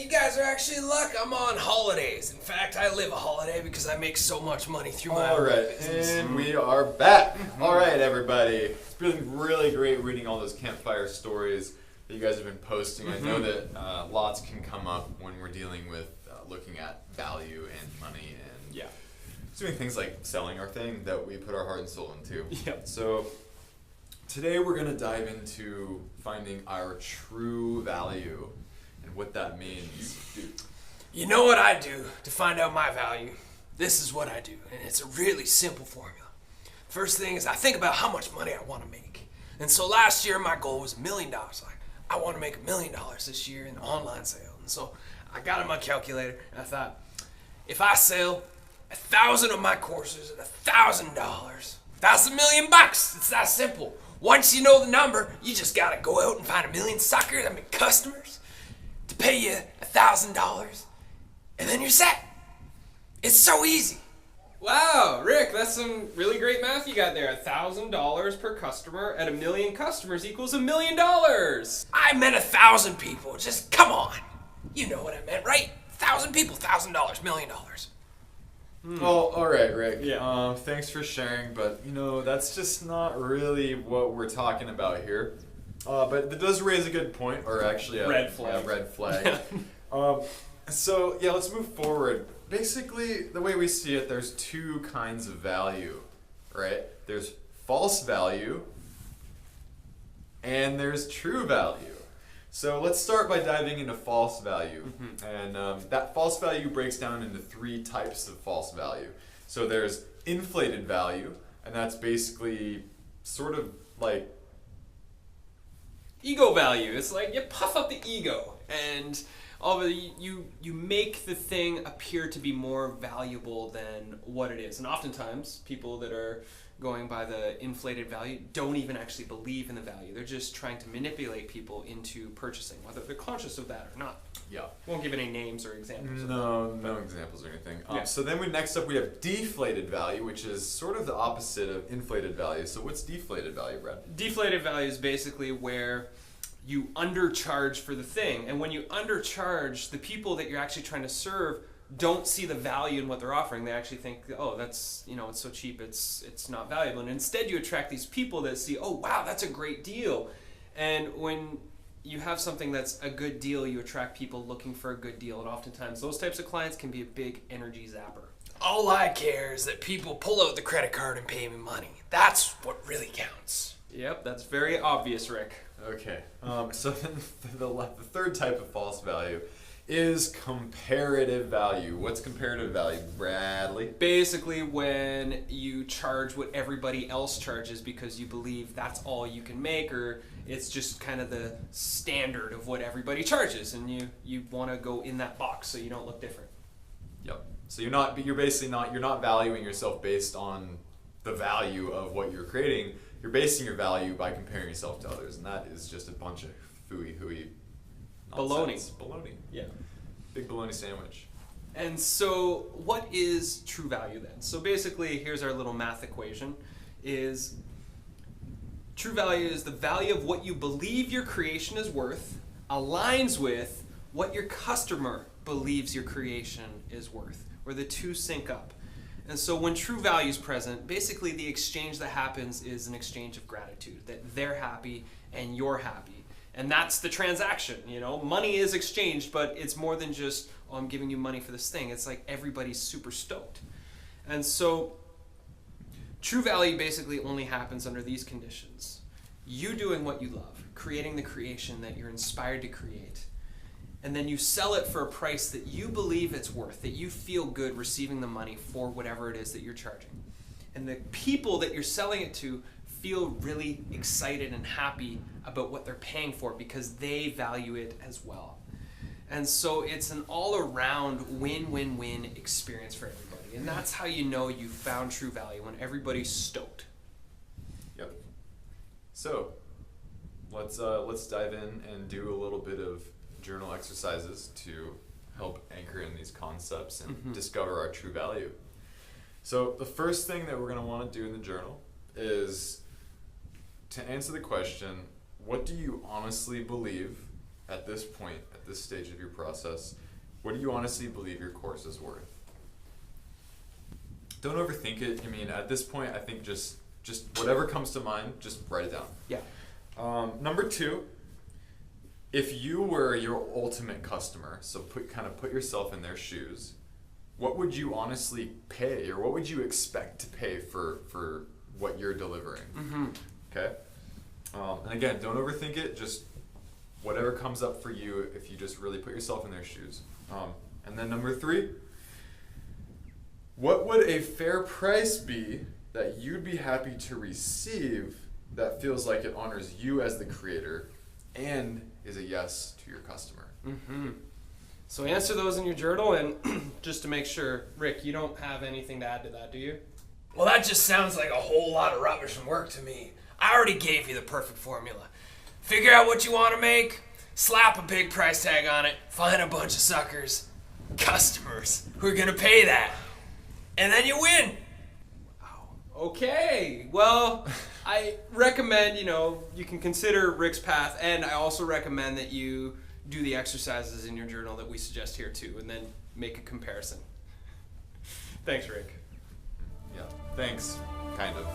you guys are actually in luck. I'm on holidays. In fact, I live a holiday because I make so much money through my All own right, business. and we are back. All right, everybody. It's been really great reading all those campfire stories that you guys have been posting. I know that lots can come up when we're dealing with looking at value and money and doing things like selling our thing that we put our heart and soul into. Yep. So today we're going to dive into finding our true value and what that means. You know what I do to find out my value? This is what I do, and it's a really simple formula. First thing is I think about how much money I want to make. And so last year my goal was $1 million. Like, I want to make $1 million this year in online sales. And so I got in my calculator and I thought, if I sell 1,000 of my courses at $1,000, that's $1 million. It's that simple. Once you know the number, you just gotta go out and find 1 million suckers, customers, to pay you $1,000, and then you're set. It's so easy. Wow, Rick, that's some really great math you got there. $1,000 per customer at 1 million customers equals $1 million. I meant 1,000 people. Just come on. You know what I meant, right? 1,000 people, $1,000, $1 million. Oh, all right, Rick. Yeah. Thanks for sharing, but that's just not really what we're talking about here. But it does raise a good point, or actually a Red flag. Red flag. So let's move forward. Basically, the way we see it, there's two kinds of value, right? There's false value, and there's true value. So let's start by diving into false value. And that false value breaks down into 3 types of false value. So there's inflated value, and that's basically sort of like Ego value. It's like you puff up the ego, and you make the thing appear to be more valuable than what it is. And oftentimes, people that are going by the inflated value don't even actually believe in the value. They're just trying to manipulate people into purchasing, whether they're conscious of that or not. Yeah. Won't give any names or examples. No examples or anything. Yeah. So then next up we have deflated value, which is sort of the opposite of inflated value. So what's deflated value, Brad? Deflated value is basically where you undercharge for the thing. And when you undercharge, the people that you're actually trying to serve don't see the value in what they're offering. They actually think, oh, that's, it's so cheap, it's not valuable. And instead you attract these people that see, oh, wow, that's a great deal. And when you have something that's a good deal, you attract people looking for a good deal. And oftentimes those types of clients can be a big energy zapper. All I care is that people pull out the credit card and pay me money. That's what really counts. Yep, that's very obvious, Rick. Okay. So then the third type of false value is comparative value. What's comparative value, Bradley? Basically when you charge what everybody else charges because you believe that's all you can make, or it's just kind of the standard of what everybody charges, and you want to go in that box so you don't look different. Yep. So you're not valuing yourself based on the value of what you're creating. You're basing your value by comparing yourself to others, and that is just a bunch of hooey nonsense. Baloney. Yeah. Big bologna sandwich. And so what is true value then? So basically, here's our little math equation. Is true value is the value of what you believe your creation is worth aligns with what your customer believes your creation is worth, where the two sync up. And so when true value is present, basically the exchange that happens is an exchange of gratitude, that they're happy and you're happy. And that's the transaction, Money is exchanged, but it's more than just, oh, I'm giving you money for this thing. It's like everybody's super stoked. And so true value basically only happens under these conditions. You doing what you love, creating the creation that you're inspired to create, and then you sell it for a price that you believe it's worth, that you feel good receiving the money for whatever it is that you're charging. And the people that you're selling it to feel really excited and happy about what they're paying for because they value it as well. And so it's an all-around win-win-win experience for everybody. And that's how you know you found true value, when everybody's stoked. Yep. So let's dive in and do a little bit of journal exercises to help anchor in these concepts and discover our true value. So the first thing that we're going to want to do in the journal is to answer the question, what do you honestly believe at this point, at this stage of your process, what do you honestly believe your course is worth? Don't overthink it. I mean, at this point, I think just whatever comes to mind, just write it down. Yeah. Number 2, if you were your ultimate customer, so put yourself in their shoes, what would you honestly pay, or what would you expect to pay for what you're delivering? Mm-hmm. Okay? And again, don't overthink it, just whatever comes up for you if you just really put yourself in their shoes. And then number 3, what would a fair price be that you'd be happy to receive that feels like it honors you as the creator and is a yes to your customer? Mm-hmm. So answer those in your journal, and just to make sure, Rick, you don't have anything to add to that, do you? Well, that just sounds like a whole lot of rubbish and work to me. I already gave you the perfect formula. Figure out what you want to make, slap a big price tag on it, find a bunch of suckers, customers, who are going to pay that, and then you win. Okay, well, I recommend, you can consider Rick's path, and I also recommend that you do the exercises in your journal that we suggest here too, and then make a comparison. Thanks, Rick. Yeah, thanks, kind of.